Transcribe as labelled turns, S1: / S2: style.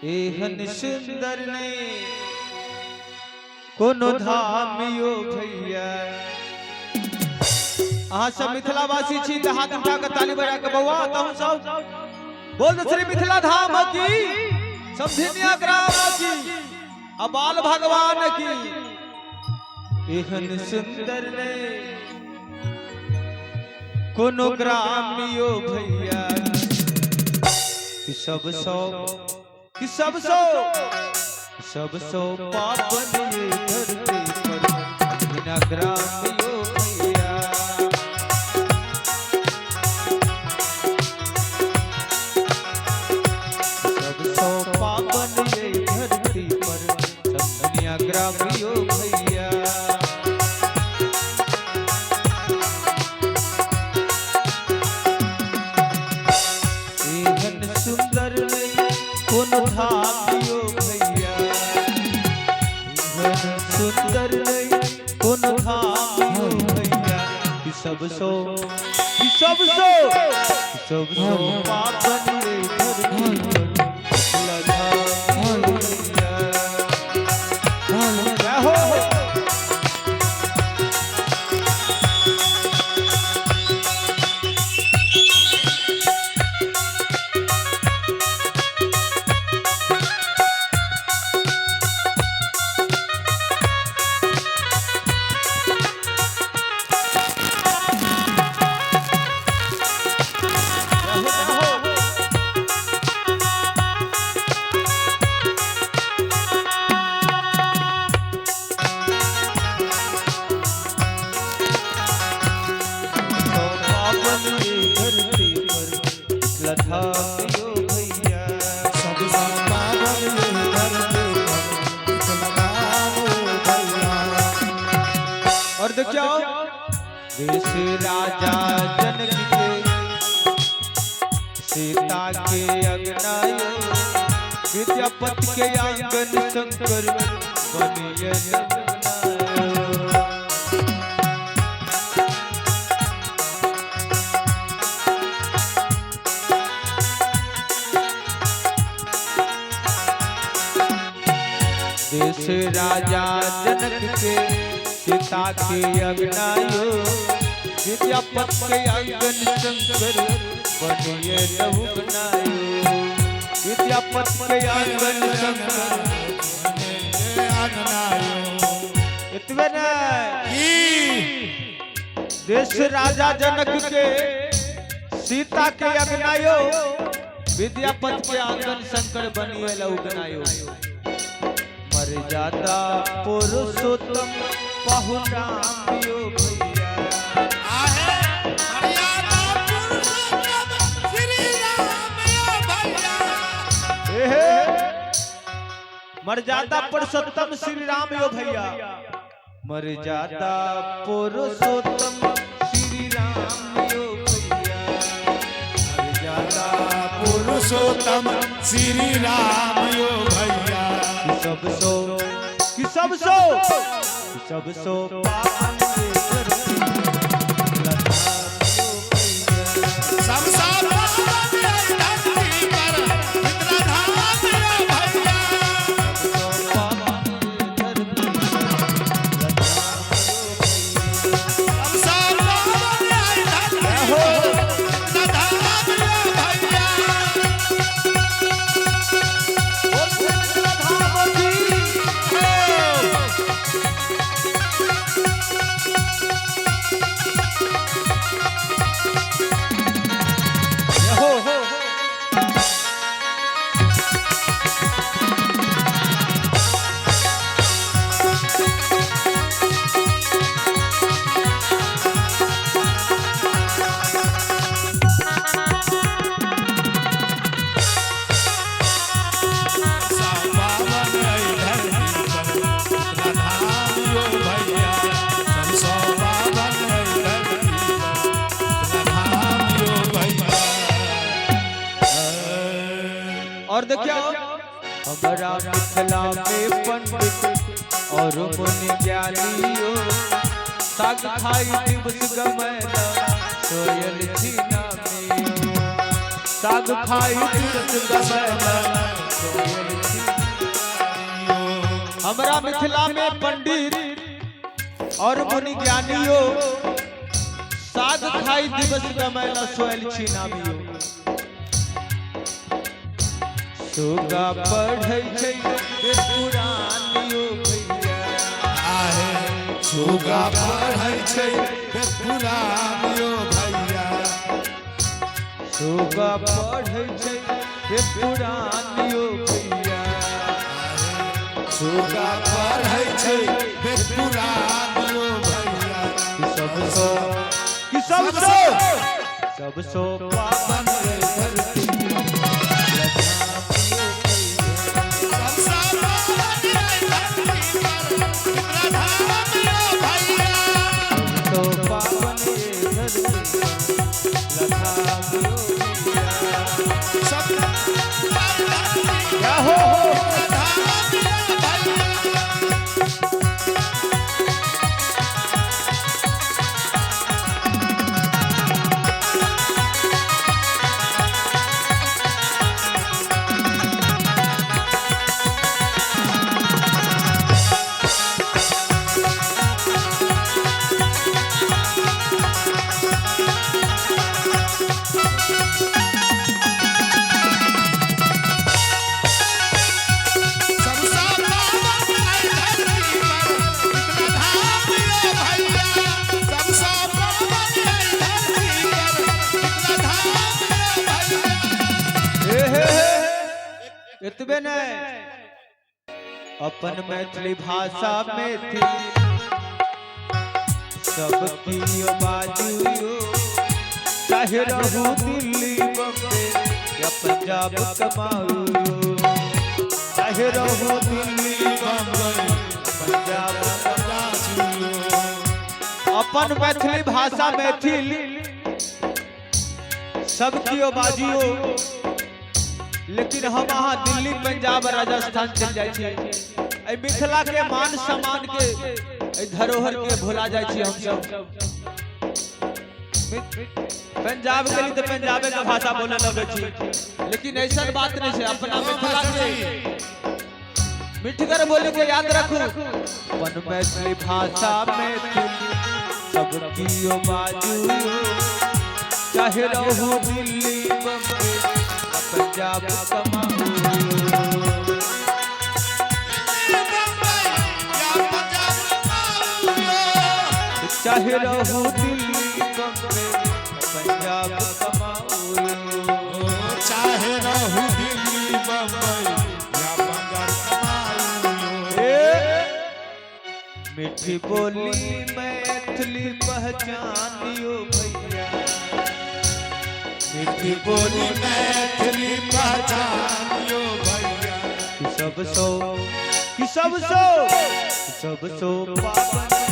S1: एहन सुंदर ने कोनो धाम यो भैया। अहाँ सब मिथिलावासी छी त हाथ उठा के ताली बजा के बउआ तहु सब बोल श्री मिथिला धाम की, समधिनिया ग्राम की, अबाल भगवान की। एहन सुंदर ने कोनो ग्राम यो भैया कि सब सो पावन ये धरती पर बिना ग्राम यो भैया। सब सो पावन ये धरती पर बिना ग्राम यो भैया। एहन सुंदर कोनो धाम यो भैया, सुंदर कोनो धाम यो भैया कि सब सो पावन ये धरती पर लगा भैया। हो और देखियो देश राजा जनक के सीता के अग्नायो, विद्यापति के आंगन शंकर बनिए देश राजा जनक के सीता के अग्नायो, विद्यापति के आंगन शंकर बनिए लहु बनायो। विद्यापति के आंगन शंकर इतने देश राजा जनक के सीता के अग्नायो, विद्यापति के आंगन शंकर बनिए लहु बनायो। मर्यादा पुरुषोत्तम बहुराम यो भैया।
S2: मर्यादा पुरुषोत्तम श्री राम यो भैया।
S1: मर्यादा पुरुषोत्तम श्री राम यो भैया। मर्यादा पुरुषोत्तम श्री राम यो भैया।
S2: मर्यादा पुरुषोत्तम श्री राम यो भैया।
S1: सब सो पावन ये धरती
S2: सब पावन ये धरती पर मिथिला धाम यो भैया। सब पावन ये धरती पर मिथिला धाम यो भैया।
S1: और देखियो हमारा मिथिला में पंडित और मुनि ज्ञानियो, साग खाई दिवस गमैला सोयल छीना में। साग खाई दिवस गमैला सोयल मिथिला में पंडित और मुनि ज्ञानियों साध खाई दिवस गमैला सोयल छिनाबियो सुगा पढ़ै छै वेद पुराणियो भैया
S2: आहे सुगा पढ़ै छै वेद पुराणियो भैया
S1: सुगा पढ़ै छै वेद पुराणियो भैया
S2: सुगा पढ़ै छै वेद पुराणियो भैया
S1: कि सबसो पावन रे धरती तो पावन रे धरती लखामियो क्या हो इतबे नहीं अपन मैथिली भाषा में थी सबकी बाजू चाहे रहू दिल्ली बम्बे या पंजाब कमाऊ चाहे रहू दिल्ली बम्बे पंजाब कमाऊ अपन मैथिली भाषा मैथिली सबकी बाजियो लेकिन हम वहाँ दिल्ली पंजाब राजस्थान चल जाए छे मिथिला के मान सम्मान के धरोहर के भुला जाए छे हम सब पंजाब के लिए तो पंजाबे का भाषा बोले लगे छे लेकिन ऐसा बात नहीं है अपना मिथिला के मिठकर बोले को याद रखो अपन मैथिली भाषा में सबकी बाजू चाहे रहू दिल्ली बम्बे पंजाब कमाऊ चाहे रहू दिल्ली बम्बे पंजाब कमाऊ
S2: चाहे रहू दिल्ली बम्बई या पंजाब कमाऊ
S1: मीठी बोली मैथिली पहचानियो भैया
S2: मीठी बोली मैथिली पहचानियो भैया
S1: कि सबसो पावन